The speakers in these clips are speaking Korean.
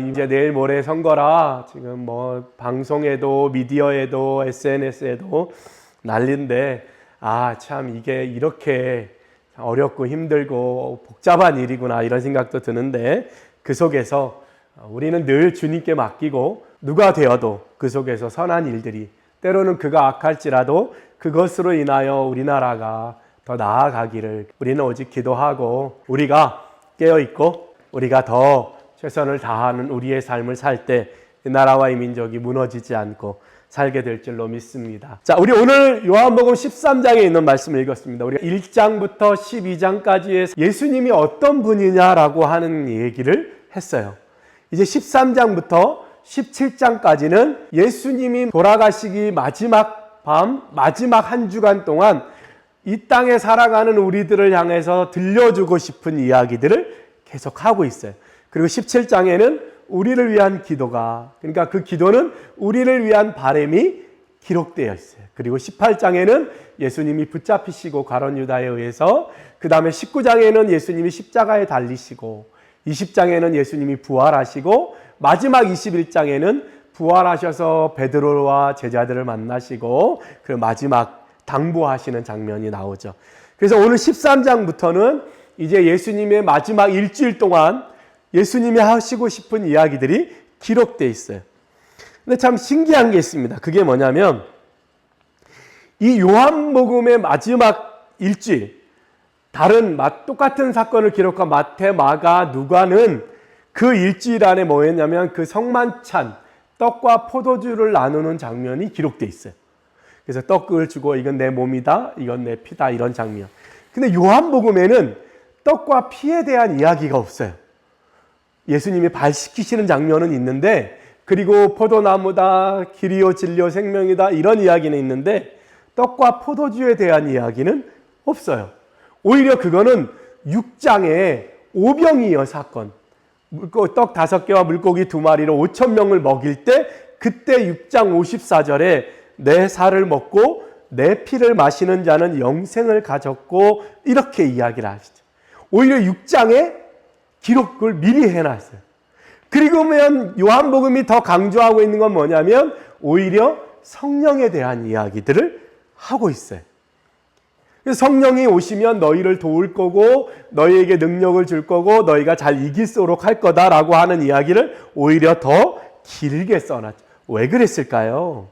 이제 내일 모레 선거라 지금 뭐 방송에도 미디어에도 SNS에도 난리인데 참 이게 이렇게 어렵고 힘들고 복잡한 일이구나 이런 생각도 드는데, 그 속에서 우리는 늘 주님께 맡기고 누가 되어도 그 속에서 선한 일들이, 때로는 그가 악할지라도 그것으로 인하여 우리나라가 더 나아가기를 우리는 오직 기도하고, 우리가 깨어있고 우리가 더 최선을 다하는 우리의 삶을 살 때 이 나라와 이 민족이 무너지지 않고 살게 될 줄로 믿습니다. 자, 우리 오늘 요한복음 13장에 있는 말씀을 읽었습니다. 우리가 1장부터 12장까지의 예수님이 어떤 분이냐라고 하는 얘기를 했어요. 이제 13장부터 17장까지는 예수님이 돌아가시기 마지막 밤, 마지막 한 주간 동안 이 땅에 살아가는 우리들을 향해서 들려주고 싶은 이야기들을 계속하고 있어요. 그리고 17장에는 우리를 위한 기도가, 그러니까 그 기도는 우리를 위한 바람이 기록되어 있어요. 그리고 18장에는 예수님이 붙잡히시고 가룟 유다에 의해서, 그 다음에 19장에는 예수님이 십자가에 달리시고, 20장에는 예수님이 부활하시고, 마지막 21장에는 부활하셔서 베드로와 제자들을 만나시고 그 마지막 당부하시는 장면이 나오죠. 그래서 오늘 13장부터는 이제 예수님의 마지막 일주일 동안 예수님이 하시고 싶은 이야기들이 기록되어 있어요. 근데 참 신기한 게 있습니다. 그게 뭐냐면, 이 요한복음의 마지막 일주일, 다른 똑같은 사건을 기록한 마태, 마가, 누가는 그 일주일 안에 뭐였냐면 그 성만찬, 떡과 포도주를 나누는 장면이 기록되어 있어요. 그래서 떡을 주고 이건 내 몸이다, 이건 내 피다, 이런 장면. 근데 요한복음에는 떡과 피에 대한 이야기가 없어요. 예수님이 발시키시는 장면은 있는데, 그리고 포도나무다, 길이요 진리요 생명이다, 이런 이야기는 있는데 떡과 포도주에 대한 이야기는 없어요. 오히려 그거는 6장의 오병이어 사건, 떡 5개와 물고기 2마리로 5,000명을 먹일 때, 그때 6장 54절에 내 살을 먹고 내 피를 마시는 자는 영생을 가졌고, 이렇게 이야기를 하시죠. 오히려 6장에 기록을 미리 해놨어요. 그리고면 요한복음이 더 강조하고 있는 건 뭐냐면 오히려 성령에 대한 이야기들을 하고 있어요. 성령이 오시면 너희를 도울 거고 너희에게 능력을 줄 거고 너희가 잘 이길수록 할 거다라고 하는 이야기를 오히려 더 길게 써놨죠. 왜 그랬을까요?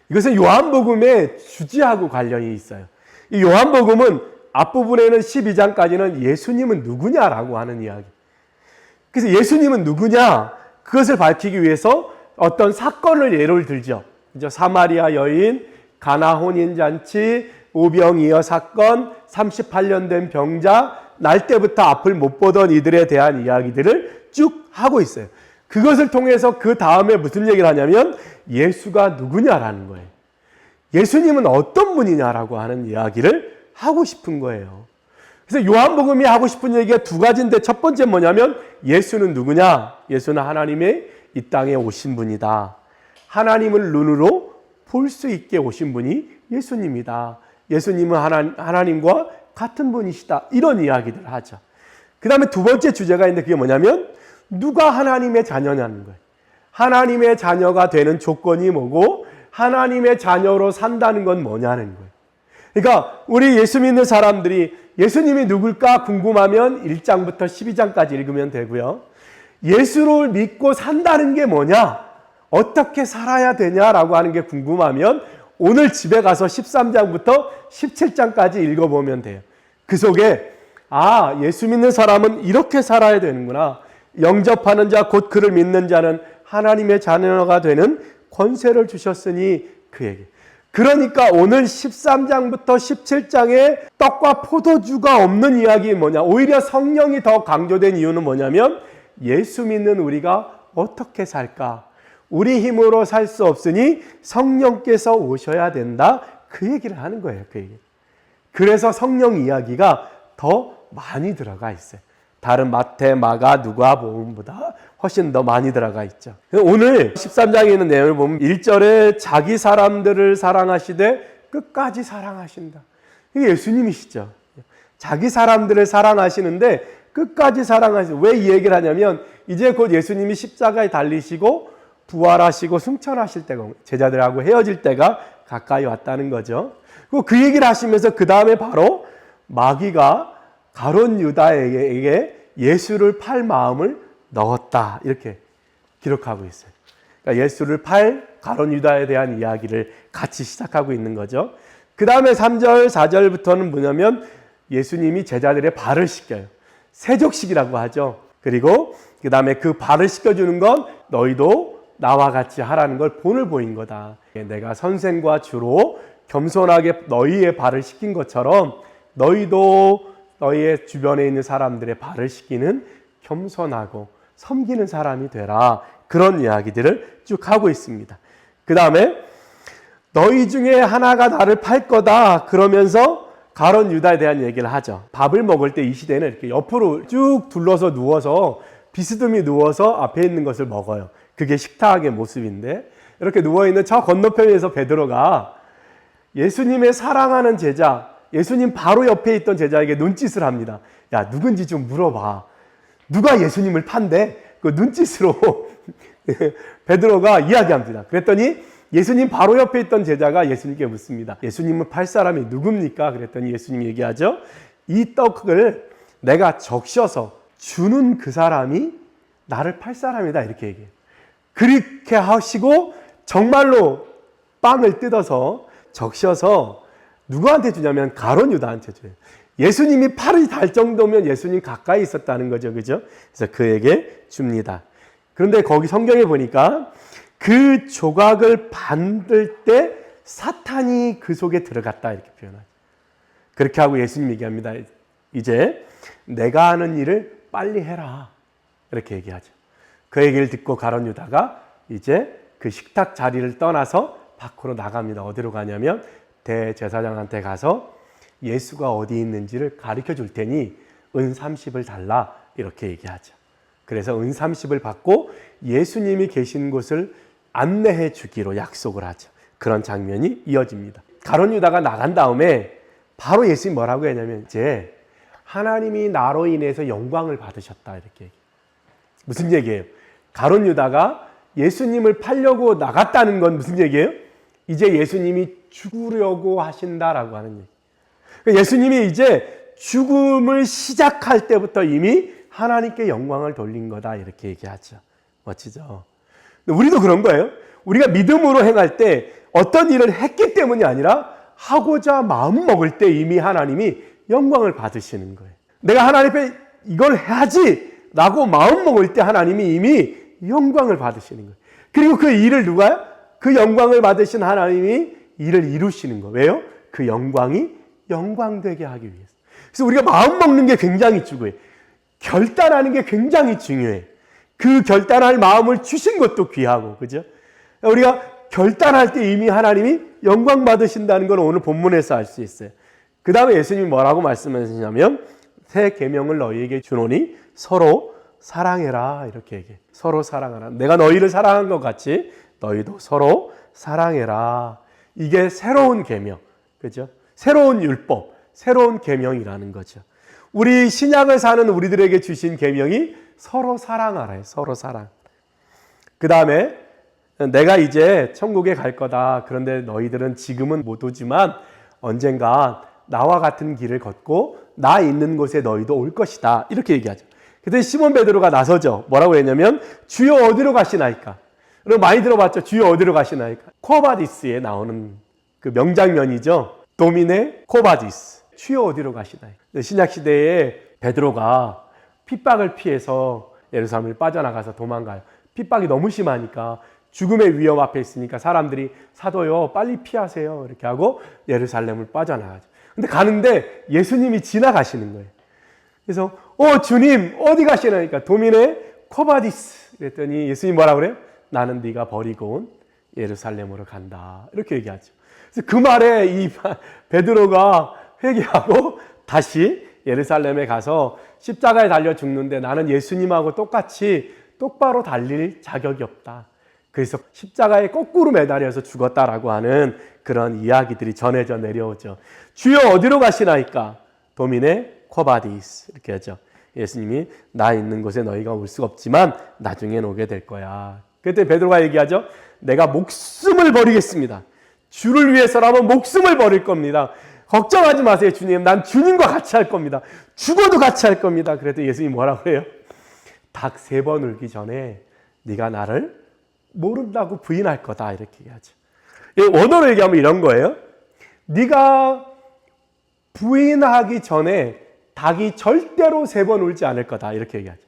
이것은 요한복음의 주제하고 관련이 있어요. 이 요한복음은 앞부분에는 12장까지는 예수님은 누구냐라고 하는 이야기. 그래서 예수님은 누구냐? 그것을 밝히기 위해서 어떤 사건을 예를 들죠. 사마리아 여인, 가나 혼인잔치, 오병이어 사건, 38년 된 병자, 날 때부터 앞을 못 보던 이들에 대한 이야기들을 쭉 하고 있어요. 그것을 통해서 그 다음에 무슨 얘기를 하냐면 예수가 누구냐라는 거예요. 예수님은 어떤 분이냐라고 하는 이야기를 하고 싶은 거예요. 그래서 요한복음이 하고 싶은 얘기가 두 가지인데, 첫 번째 뭐냐면 예수는 누구냐? 예수는 하나님의 이 땅에 오신 분이다. 하나님을 눈으로 볼 수 있게 오신 분이 예수님이다. 예수님은 하나님과 같은 분이시다. 이런 이야기들을 하죠. 그 다음에 두 번째 주제가 있는데 그게 뭐냐면 누가 하나님의 자녀냐는 거예요. 하나님의 자녀가 되는 조건이 뭐고 하나님의 자녀로 산다는 건 뭐냐는 거예요. 그러니까 우리 예수 믿는 사람들이 예수님이 누굴까 궁금하면 1장부터 12장까지 읽으면 되고요. 예수를 믿고 산다는 게 뭐냐? 어떻게 살아야 되냐라고 하는 게 궁금하면 오늘 집에 가서 13장부터 17장까지 읽어보면 돼요. 그 속에 예수 믿는 사람은 이렇게 살아야 되는구나. 영접하는 자 곧 그를 믿는 자는 하나님의 자녀가 되는 권세를 주셨으니 그 얘기. 그러니까 오늘 13장부터 17장에 떡과 포도주가 없는 이야기 뭐냐? 오히려 성령이 더 강조된 이유는 뭐냐면 예수 믿는 우리가 어떻게 살까? 우리 힘으로 살 수 없으니 성령께서 오셔야 된다. 그 얘기를 하는 거예요. 그 얘기. 그래서 성령 이야기가 더 많이 들어가 있어요. 다른 마태, 마가, 누가복음보다 훨씬 더 많이 들어가 있죠. 오늘 13장에 있는 내용을 보면 1절에 자기 사람들을 사랑하시되 끝까지 사랑하신다. 이게 예수님이시죠. 자기 사람들을 사랑하시는데 끝까지 사랑하시고, 왜 이 얘기를 하냐면 이제 곧 예수님이 십자가에 달리시고 부활하시고 승천하실 때가, 제자들하고 헤어질 때가 가까이 왔다는 거죠. 그리고 그 얘기를 하시면서 그 다음에 바로 마귀가 가룟 유다에게 예수를 팔 마음을 넣었다, 이렇게 기록하고 있어요. 그러니까 예수를 팔 가룟 유다에 대한 이야기를 같이 시작하고 있는 거죠. 그 다음에 3절, 4절부터는 뭐냐면 예수님이 제자들의 발을 씻겨요. 세족식이라고 하죠. 그리고 그 다음에 그 발을 씻겨주는 건 너희도 나와 같이 하라는 걸 본을 보인 거다. 내가 선생과 주로 겸손하게 너희의 발을 씻긴 것처럼 너희도 너희의 주변에 있는 사람들의 발을 씻기는 겸손하고 섬기는 사람이 되라. 그런 이야기들을 쭉 하고 있습니다. 그 다음에 너희 중에 하나가 나를 팔 거다 그러면서 가룟 유다에 대한 얘기를 하죠. 밥을 먹을 때 이 시대는 이렇게 옆으로 쭉 둘러서 누워서 비스듬히 누워서 앞에 있는 것을 먹어요. 그게 식탁의 모습인데, 이렇게 누워있는 저 건너편에서 베드로가 예수님의 사랑하는 제자, 예수님 바로 옆에 있던 제자에게 눈짓을 합니다. 야, 누군지 좀 물어봐. 누가 예수님을 판대? 그 눈짓으로 베드로가 이야기합니다. 그랬더니 예수님 바로 옆에 있던 제자가 예수님께 묻습니다. 예수님을 팔 사람이 누굽니까? 그랬더니 예수님이 얘기하죠. 이 떡을 내가 적셔서 주는 그 사람이 나를 팔 사람이다, 이렇게 얘기해요. 그렇게 하시고 정말로 빵을 뜯어서 적셔서 누구한테 주냐면 가룟 유다한테 줘요. 예수님이 팔이 달 정도면 예수님 가까이 있었다는 거죠. 그죠? 그래서 그에게 줍니다. 그런데 거기 성경에 보니까 그 조각을 만들 때 사탄이 그 속에 들어갔다, 이렇게 표현하죠. 그렇게 하고 예수님 얘기합니다. 이제 내가 하는 일을 빨리 해라, 이렇게 얘기하죠. 그 얘기를 듣고 가룟 유다가 이제 그 식탁 자리를 떠나서 밖으로 나갑니다. 어디로 가냐면 대제사장한테 가서 예수가 어디 있는지를 가르쳐 줄 테니 은 30을 달라, 이렇게 얘기하죠. 그래서 은 30을 받고 예수님이 계신 곳을 안내해 주기로 약속을 하죠. 그런 장면이 이어집니다. 가룟 유다가 나간 다음에 바로 예수님이 뭐라고 했냐면 이제 하나님이 나로 인해서 영광을 받으셨다, 이렇게 얘기해요. 무슨 얘기예요? 가룟 유다가 예수님을 팔려고 나갔다는 건 무슨 얘기예요? 이제 예수님이 죽으려고 하신다라고 하는 얘기. 그러니까 예수님이 이제 죽음을 시작할 때부터 이미 하나님께 영광을 돌린 거다, 이렇게 얘기하죠. 멋지죠? 우리도 그런 거예요. 우리가 믿음으로 행할 때 어떤 일을 했기 때문이 아니라 하고자 마음 먹을 때 이미 하나님이 영광을 받으시는 거예요. 내가 하나님 앞에 이걸 해야지 라고 마음 먹을 때 하나님이 이미 영광을 받으시는 거예요. 그리고 그 일을 누가요? 그 영광을 받으신 하나님이 일을 이루시는 거예요. 왜요? 그 영광이 영광되게 하기 위해서. 그래서 우리가 마음 먹는 게 굉장히 중요해요. 결단하는 게 굉장히 중요해요. 그 결단할 마음을 주신 것도 귀하고, 그죠? 우리가 결단할 때 이미 하나님이 영광 받으신다는 걸 오늘 본문에서 알 수 있어요. 그 다음에 예수님이 뭐라고 말씀하시냐면 새 계명을 너희에게 주노니 서로 사랑해라, 이렇게 얘기해. 서로 사랑하라. 내가 너희를 사랑한 것 같이 너희도 서로 사랑해라. 이게 새로운 계명, 그죠? 새로운 율법, 새로운 계명이라는 거죠. 우리 신약을 사는 우리들에게 주신 계명이 서로 사랑하라, 서로 사랑. 그 다음에 내가 이제 천국에 갈 거다. 그런데 너희들은 지금은 못 오지만 언젠가 나와 같은 길을 걷고 나 있는 곳에 너희도 올 것이다, 이렇게 얘기하죠. 그때 시몬 베드로가 나서죠. 뭐라고 했냐면 주여 어디로 가시나이까? 여러분 많이 들어봤죠? 주여 어디로 가시나이까? 코바디스에 나오는 그 명장면이죠. 도미네 코바디스. 주여 어디로 가시나이까? 신약 시대에 베드로가 핍박을 피해서 예루살렘을 빠져나가서 도망가요. 핍박이 너무 심하니까 죽음의 위험 앞에 있으니까 사람들이 사도요 빨리 피하세요, 이렇게 하고 예루살렘을 빠져나가죠. 근데 가는데 예수님이 지나가시는 거예요. 그래서 주님 어디 가시나니까 도미네 코바디스 그랬더니 예수님이 뭐라고 그래요? 나는 네가 버리고 온 예루살렘으로 간다, 이렇게 얘기하죠. 그래서 그 말에 이 베드로가 회개하고 다시 예루살렘에 가서 십자가에 달려 죽는데 나는 예수님하고 똑같이 똑바로 달릴 자격이 없다. 그래서 십자가에 거꾸로 매달려서 죽었다라고 하는 그런 이야기들이 전해져 내려오죠. 주여 어디로 가시나이까? 도미네 코바디스, 이렇게 하죠. 예수님이 나 있는 곳에 너희가 올 수가 없지만 나중엔 오게 될 거야. 그때 베드로가 얘기하죠. 내가 목숨을 버리겠습니다. 주를 위해서라면 목숨을 버릴 겁니다. 걱정하지 마세요, 주님. 난 주님과 같이 할 겁니다. 죽어도 같이 할 겁니다. 그래도 예수님이 뭐라고 해요? 닭 3번 울기 전에 네가 나를 모른다고 부인할 거다. 이렇게 얘기하죠. 원어로 얘기하면 이런 거예요. 네가 부인하기 전에 닭이 절대로 3번 울지 않을 거다. 이렇게 얘기하죠.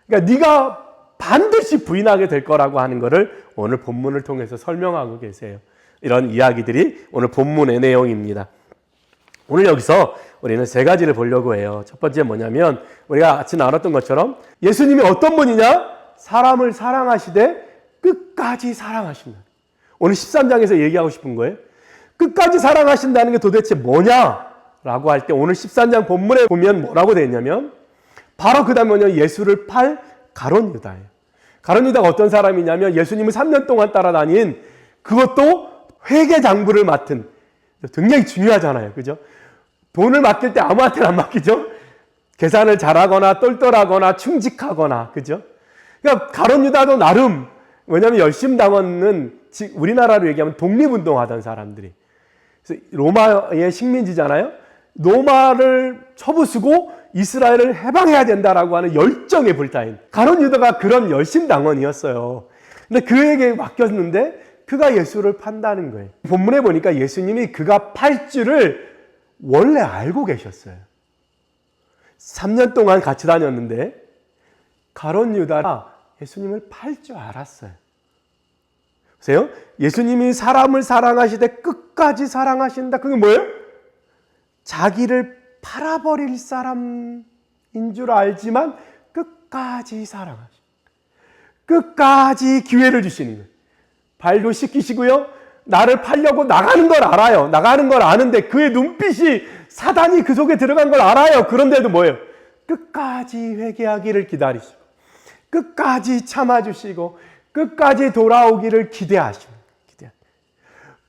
그러니까 네가 반드시 부인하게 될 거라고 하는 것을 오늘 본문을 통해서 설명하고 계세요. 이런 이야기들이 오늘 본문의 내용입니다. 오늘 여기서 우리는 3가지를 보려고 해요. 첫 번째 뭐냐면 우리가 아침 나눴던 것처럼 예수님이 어떤 분이냐? 사람을 사랑하시되 끝까지 사랑하신다. 오늘 13장에서 얘기하고 싶은 거예요. 끝까지 사랑하신다는 게 도대체 뭐냐라고 할 때 오늘 13장 본문에 보면 뭐라고 되어 있냐면 바로 그 다음에 뭐냐면 예수를 팔 가룟 유다예요. 가룟 유다가 어떤 사람이냐면 예수님을 3년 동안 따라다닌 그것도 회계 장부를 맡은 굉장히 중요하잖아요. 그죠? 돈을 맡길 때 아무한테나 안 맡기죠? 계산을 잘하거나 똘똘하거나 충직하거나, 그죠? 그러니까 가룟 유다도 나름, 왜냐하면 열심당원은 우리나라로 얘기하면 독립운동하던 사람들이. 그래서 로마의 식민지잖아요? 로마를 쳐부수고 이스라엘을 해방해야 된다라고 하는 열정에 불타인 가룟 유다가 그런 열심당원이었어요. 근데 그에게 맡겼는데 그가 예수를 판다는 거예요. 본문에 보니까 예수님이 그가 팔 줄을 원래 알고 계셨어요. 3년 동안 같이 다녔는데 가룟 유다가 예수님을 팔 줄 알았어요. 보세요. 예수님이 사람을 사랑하시되 끝까지 사랑하신다. 그게 뭐예요? 자기를 팔아버릴 사람인 줄 알지만 끝까지 사랑하신다. 끝까지 기회를 주시는 거예요. 발도 씻기시고요. 나를 팔려고 나가는 걸 알아요. 나가는 걸 아는데 그의 눈빛이 사단이 그 속에 들어간 걸 알아요. 그런데도 뭐예요? 끝까지 회개하기를 기다리시고 끝까지 참아주시고 끝까지 돌아오기를 기대하시는 거예요.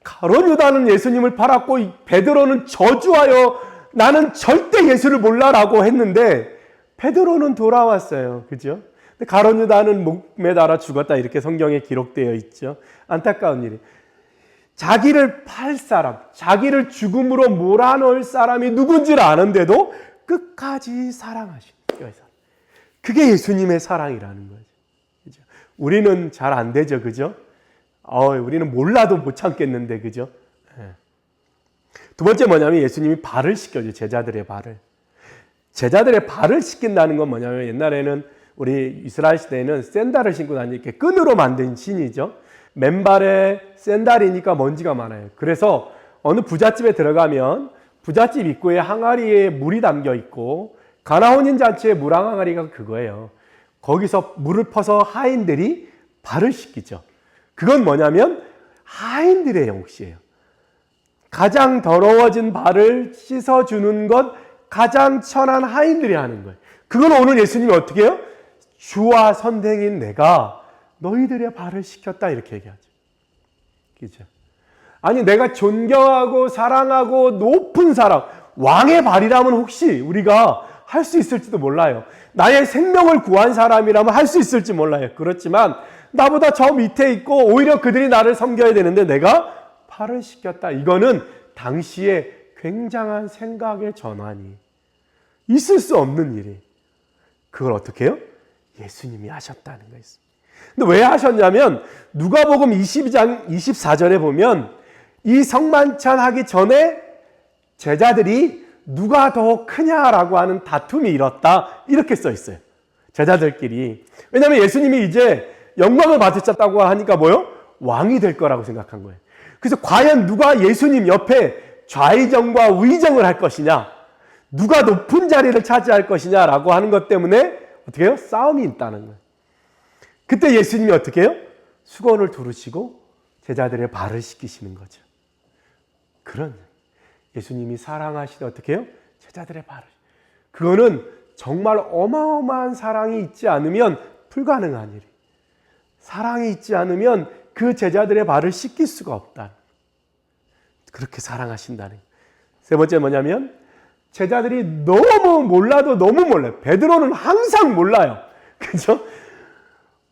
가룟 유다는 예수님을 팔았고 베드로는 저주하여 나는 절대 예수를 몰라라고 했는데 베드로는 돌아왔어요. 그죠? 근데 가룟 유다는 목에 달아 죽었다 이렇게 성경에 기록되어 있죠. 안타까운 일이. 자기를 팔 사람, 자기를 죽음으로 몰아넣을 사람이 누군지를 아는데도 끝까지 사랑하신 거예요. 그게 예수님의 사랑이라는 거죠. 그죠? 우리는 잘 안 되죠. 그죠? 우리는 몰라도 못 참겠는데, 그죠? 네. 두 번째 뭐냐면 예수님이 발을 씻겨줘요. 제자들의 발을. 제자들의 발을 씻긴다는 건 뭐냐면 옛날에는 우리 이스라엘 시대에는 샌달을 신고 다니니까 끈으로 만든 신이죠. 맨발에 샌달이니까 먼지가 많아요. 그래서 어느 부잣집에 들어가면 부잣집 입구에 항아리에 물이 담겨 있고 가나혼인 잔치의 물 항아리가 그거예요. 거기서 물을 퍼서 하인들이 발을 씻기죠. 그건 뭐냐면 하인들의 몫이에요. 가장 더러워진 발을 씻어주는 것 가장 천한 하인들이 하는 거예요. 그건 오늘 예수님이 어떻게 해요? 주와 선생인 내가 너희들의 발을 씻겼다 이렇게 얘기하죠. 그죠? 아니 내가 존경하고 사랑하고 높은 사람 왕의 발이라면 혹시 우리가 할 수 있을지도 몰라요. 나의 생명을 구한 사람이라면 할 수 있을지 몰라요. 그렇지만 나보다 저 밑에 있고 오히려 그들이 나를 섬겨야 되는데 내가 발을 씻겼다. 이거는 당시에 굉장한 생각의 전환이 있을 수 없는 일이. 그걸 어떻게 해요? 예수님이 하셨다는 거였습니다. 근데 왜 하셨냐면 누가복음 22장 24절에 보면 이 성만찬 하기 전에 제자들이 누가 더 크냐라고 하는 다툼이 일었다 이렇게 써 있어요. 제자들끼리. 왜냐하면 예수님이 이제 영광을 받으셨다고 하니까 뭐요? 왕이 될 거라고 생각한 거예요. 그래서 과연 누가 예수님 옆에 좌의정과 우의정을 할 것이냐, 누가 높은 자리를 차지할 것이냐라고 하는 것 때문에 어떻게 해요? 싸움이 있다는 거예요. 그때 예수님이 어떻게 해요? 수건을 두르시고 제자들의 발을 씻기시는 거죠. 그런 예수님이 사랑하시되 어떻게 해요? 제자들의 발을. 그거는 정말 어마어마한 사랑이 있지 않으면 불가능한 일이. 사랑이 있지 않으면 그 제자들의 발을 씻길 수가 없다. 그렇게 사랑하신다는. 세 번째 뭐냐면 제자들이 너무 몰라도 너무 몰라요. 베드로는 항상 몰라요. 그죠?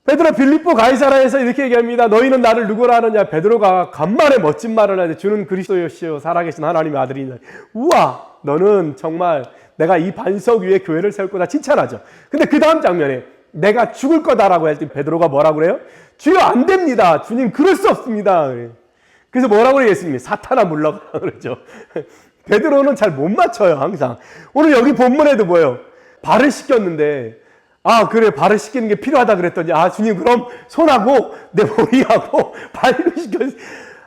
베드로 빌립보 가이사라에서 이렇게 얘기합니다. 너희는 나를 누구라 하느냐? 베드로가 간만에 멋진 말을 하는데 주는 그리스도시요 살아계신 하나님의 아들이냐. 우와, 너는 정말 내가 이 반석 위에 교회를 세울 거다 칭찬하죠. 근데 그 다음 장면에 내가 죽을 거다라고 할 때 베드로가 뭐라고 그래요? 주여 안 됩니다. 주님 그럴 수 없습니다. 그래서 뭐라고 그래요? 예수님이 사탄아 물러가라 그러죠. 베드로는 잘 못 맞춰요. 항상. 오늘 여기 본문에도 뭐예요? 발을 씻겼는데 그래 발을 씻기는 게 필요하다 그랬더니 주님 그럼 손하고 내 머리하고 발을 씻겨.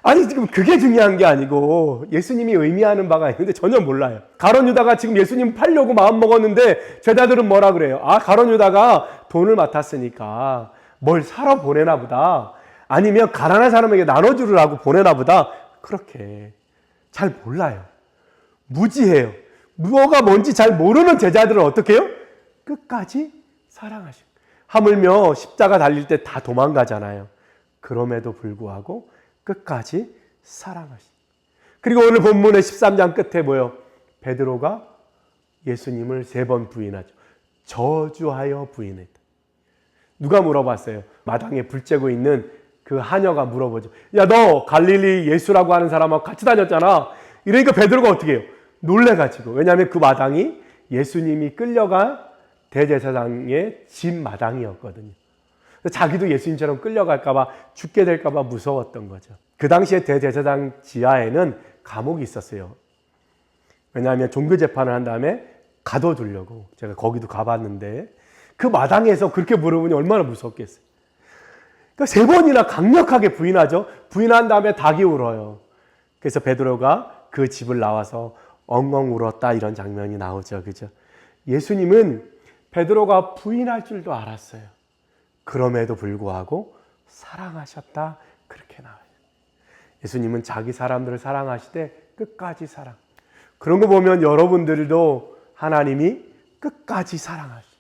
아니 지금 그게 중요한 게 아니고 예수님이 의미하는 바가 있는데 전혀 몰라요. 가룟 유다가 지금 예수님 팔려고 마음 먹었는데 제자들은 뭐라 그래요? 가룟 유다가 돈을 맡았으니까 뭘 사러 보내나 보다. 아니면 가난한 사람에게 나눠주라고 보내나 보다. 그렇게 잘 몰라요. 무지해요. 뭐가 뭔지 잘 모르는 제자들은 어떻게 해요? 끝까지 사랑하시고. 하물며 십자가 달릴 때 다 도망가잖아요. 그럼에도 불구하고 끝까지 사랑하시고. 그리고 오늘 본문의 13장 끝에 뭐예요? 베드로가 예수님을 3번 부인하죠. 저주하여 부인했다. 누가 물어봤어요? 마당에 불 쬐고 있는 그 하녀가 물어보죠. 야, 너 갈릴리 예수라고 하는 사람하고 같이 다녔잖아. 이러니까 베드로가 어떻게 해요? 놀래가지고. 왜냐하면 그 마당이 예수님이 끌려가 대제사장의 집 마당이었거든요. 자기도 예수님처럼 끌려갈까봐 죽게 될까봐 무서웠던 거죠. 그 당시에 대제사장 지하에는 감옥이 있었어요. 왜냐하면 종교재판을 한 다음에 가둬두려고. 제가 거기도 가봤는데 그 마당에서 그렇게 물어보니 얼마나 무섭겠어요. 그러니까 3번이나 강력하게 부인하죠. 부인한 다음에 닭이 울어요. 그래서 베드로가 그 집을 나와서 엉엉 울었다 이런 장면이 나오죠. 그죠? 예수님은 베드로가 부인할 줄도 알았어요. 그럼에도 불구하고 사랑하셨다 그렇게 나와요. 예수님은 자기 사람들을 사랑하시되 끝까지 사랑. 그런 거 보면 여러분들도 하나님이 끝까지 사랑하시죠.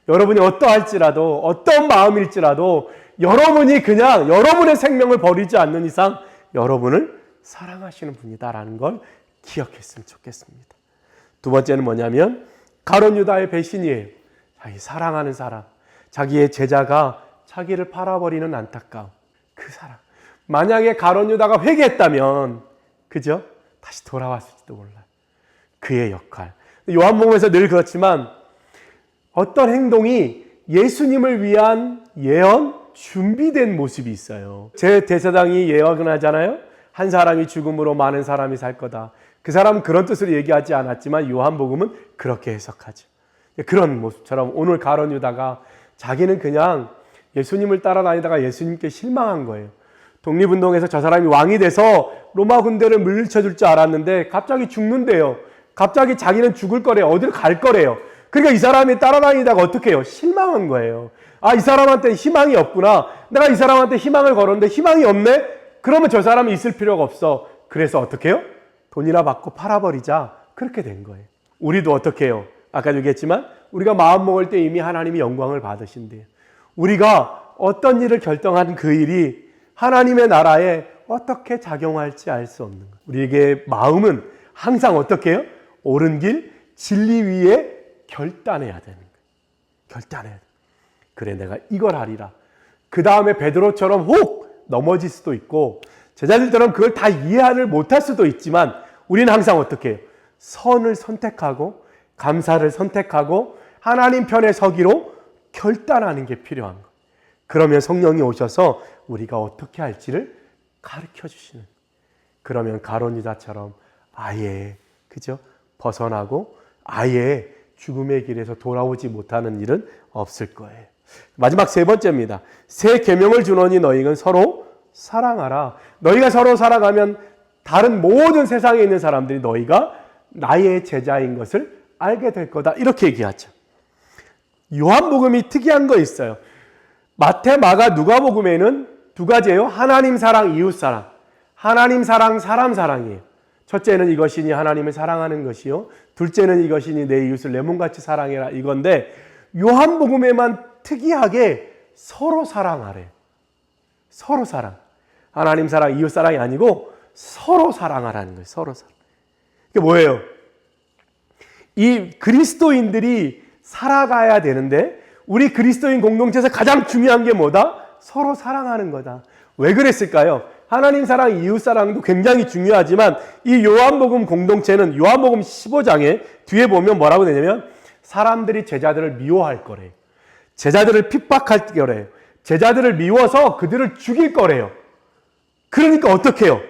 여러분이 어떠할지라도 어떤 마음일지라도 여러분이 그냥 여러분의 생명을 버리지 않는 이상 여러분을 사랑하시는 분이다라는 걸 기억했으면 좋겠습니다. 두 번째는 뭐냐면 가룟 유다의 배신이에요. 자기 사랑하는 사람, 자기의 제자가 자기를 팔아버리는 안타까움, 그 사랑. 만약에 가룟 유다가 회개했다면 그죠? 다시 돌아왔을지도 몰라요. 그의 역할. 요한복음에서 늘 그렇지만 어떤 행동이 예수님을 위한 예언, 준비된 모습이 있어요. 제 대사장이 예언을 하잖아요. 한 사람이 죽음으로 많은 사람이 살 거다. 그 사람은 그런 뜻으로 얘기하지 않았지만 요한복음은 그렇게 해석하죠. 그런 모습처럼 오늘 가룟 유다가 자기는 그냥 예수님을 따라다니다가 예수님께 실망한 거예요. 독립운동에서 저 사람이 왕이 돼서 로마 군대를 물리쳐줄 줄 알았는데 갑자기 죽는데요. 갑자기 자기는 죽을 거래요. 어딜 갈 거래요. 그러니까 이 사람이 따라다니다가 어떻게 해요? 실망한 거예요. 이 사람한테 희망이 없구나. 내가 이 사람한테 희망을 걸었는데 희망이 없네? 그러면 저 사람이 있을 필요가 없어. 그래서 어떻게 해요? 돈이나 받고 팔아버리자. 그렇게 된 거예요. 우리도 어떻게 해요? 아까 얘기했지만 우리가 마음 먹을 때 이미 하나님이 영광을 받으신대요. 우리가 어떤 일을 결정한 그 일이 하나님의 나라에 어떻게 작용할지 알 수 없는 거예요. 우리에게 마음은 항상 어떻게 해요? 옳은 길, 진리 위에 결단해야 되는 거예요. 결단해야 돼. 그래 내가 이걸 하리라. 그 다음에 베드로처럼 혹 넘어질 수도 있고 제자들처럼 그걸 다 이해를 못할 수도 있지만 우리는 항상 어떻게 해요? 선을 선택하고 감사를 선택하고 하나님 편에 서기로 결단하는 게 필요한 거예요. 그러면 성령이 오셔서 우리가 어떻게 할지를 가르쳐 주시는. 그러면 가룟 유다처럼 아예 그죠? 벗어나고 아예 죽음의 길에서 돌아오지 못하는 일은 없을 거예요. 마지막 3번째입니다. 새 계명을 주노니 너희는 서로 사랑하라. 너희가 서로 사랑하면 다른 모든 세상에 있는 사람들이 너희가 나의 제자인 것을 알게 될 거다. 이렇게 얘기하죠. 요한복음이 특이한 거 있어요. 마태, 마가, 누가복음에는 2가지예요. 하나님 사랑, 이웃 사랑. 하나님 사랑, 사람 사랑이에요. 첫째는 이것이니 하나님을 사랑하는 것이요. 둘째는 이것이니 내 이웃을 내 몸같이 사랑해라 이건데 요한복음에만 특이하게 서로 사랑하래요. 서로 사랑. 하나님 사랑, 이웃 사랑이 아니고 서로 사랑하라는 거예요. 서로 사랑. 이게 뭐예요? 이 그리스도인들이 살아가야 되는데 우리 그리스도인 공동체에서 가장 중요한 게 뭐다? 서로 사랑하는 거다. 왜 그랬을까요? 하나님 사랑, 이웃 사랑도 굉장히 중요하지만 이 요한복음 공동체는 요한복음 15장에 뒤에 보면 뭐라고 되냐면 사람들이 제자들을 미워할 거래요. 제자들을 핍박할 거래요. 제자들을 미워서 그들을 죽일 거래요. 그러니까 어떻게 해요?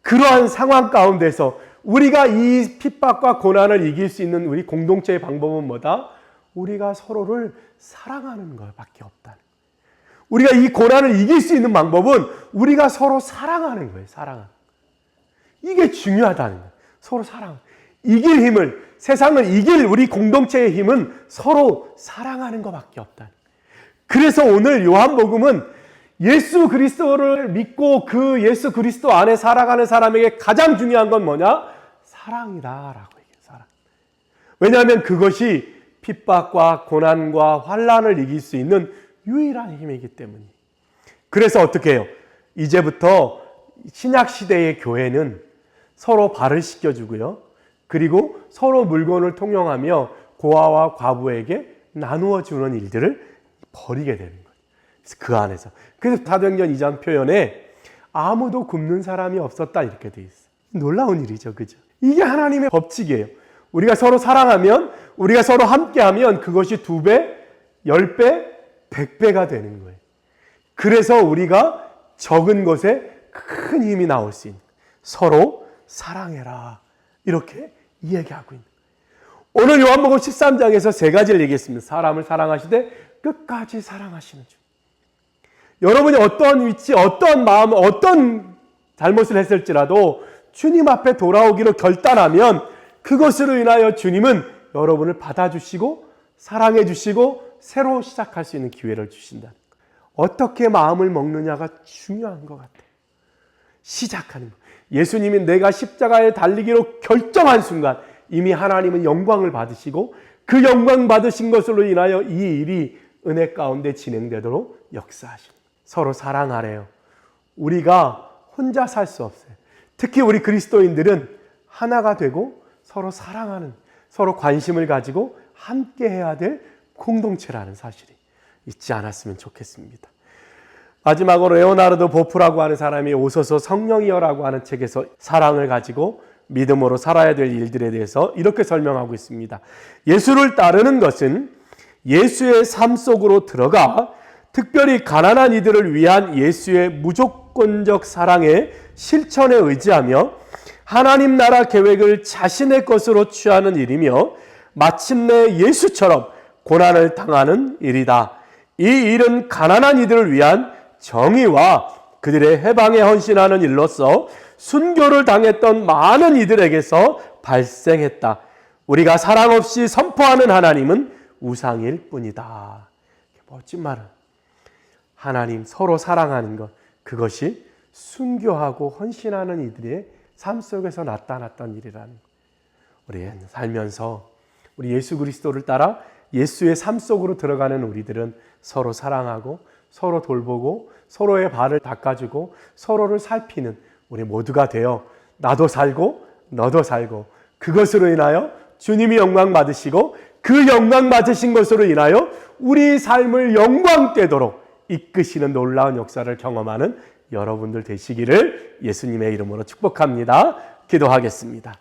그러한 상황 가운데서 우리가 이 핍박과 고난을 이길 수 있는 우리 공동체의 방법은 뭐다? 우리가 서로를 사랑하는 것밖에 없다. 우리가 이 고난을 이길 수 있는 방법은 우리가 서로 사랑하는 거예요. 사랑하는. 이게 중요하다는 거예요. 서로 사랑. 이길 힘을, 세상을 이길 우리 공동체의 힘은 서로 사랑하는 것밖에 없다. 그래서 오늘 요한복음은 예수 그리스도를 믿고 그 예수 그리스도 안에 살아가는 사람에게 가장 중요한 건 뭐냐? 사랑이다라고 얘기해요. 사랑. 왜냐하면 그것이 핍박과 고난과 환난을 이길 수 있는 유일한 힘이기 때문이에요. 그래서 어떻게 해요? 이제부터 신약시대의 교회는 서로 발을 씻겨주고요. 그리고 서로 물건을 통용하며 고아와 과부에게 나누어 주는 일들을 벌이게 되는 거예요. 그래서 그 안에서. 그래서 사도행전 2장 표현에 아무도 굶는 사람이 없었다 이렇게 돼 있어요. 놀라운 일이죠. 그죠? 이게 하나님의 법칙이에요. 우리가 서로 사랑하면, 우리가 서로 함께하면 그것이 2배, 10배, 100배가 되는 거예요. 그래서 우리가 적은 것에 큰 힘이 나올 수 있는, 서로 사랑해라 이렇게 이야기하고 있는 거예요. 오늘 요한복음 13장에서 3가지를 얘기했습니다. 사람을 사랑하시되 끝까지 사랑하시는 주. 여러분이 어떤 위치, 어떤 마음, 어떤 잘못을 했을지라도 주님 앞에 돌아오기로 결단하면 그것으로 인하여 주님은 여러분을 받아주시고 사랑해 주시고 새로 시작할 수 있는 기회를 주신다. 어떻게 마음을 먹느냐가 중요한 것 같아요. 시작하는 것. 예수님이 내가 십자가에 달리기로 결정한 순간 이미 하나님은 영광을 받으시고 그 영광 받으신 것으로 인하여 이 일이 은혜 가운데 진행되도록 역사하십니다. 서로 사랑하래요. 우리가 혼자 살 수 없어요. 특히 우리 그리스도인들은 하나가 되고 서로 사랑하는, 서로 관심을 가지고 함께 해야 될 공동체라는 사실이 잊지 않았으면 좋겠습니다. 마지막으로 레오나르도 보프라고 하는 사람이 오소서 성령이여라고 하는 책에서 사랑을 가지고 믿음으로 살아야 될 일들에 대해서 이렇게 설명하고 있습니다. 예수를 따르는 것은 예수의 삶 속으로 들어가 특별히 가난한 이들을 위한 예수의 무조건적 사랑의 실천에 의지하며 하나님 나라 계획을 자신의 것으로 취하는 일이며 마침내 예수처럼 고난을 당하는 일이다. 이 일은 가난한 이들을 위한 정의와 그들의 해방에 헌신하는 일로서 순교를 당했던 많은 이들에게서 발생했다. 우리가 사랑 없이 선포하는 하나님은 우상일 뿐이다. 멋진 말은 하나님 서로 사랑하는 것, 그것이 순교하고 헌신하는 이들의 삶 속에서 나타났던 일이라는 것. 우리는 살면서 우리 예수 그리스도를 따라 예수의 삶 속으로 들어가는 우리들은 서로 사랑하고 서로 돌보고 서로의 발을 닦아주고 서로를 살피는 우리 모두가 되어 나도 살고 너도 살고 그것으로 인하여 주님이 영광 받으시고 그 영광 받으신 것으로 인하여 우리 삶을 영광되도록 이끄시는 놀라운 역사를 경험하는 여러분들 되시기를 예수님의 이름으로 축복합니다. 기도하겠습니다.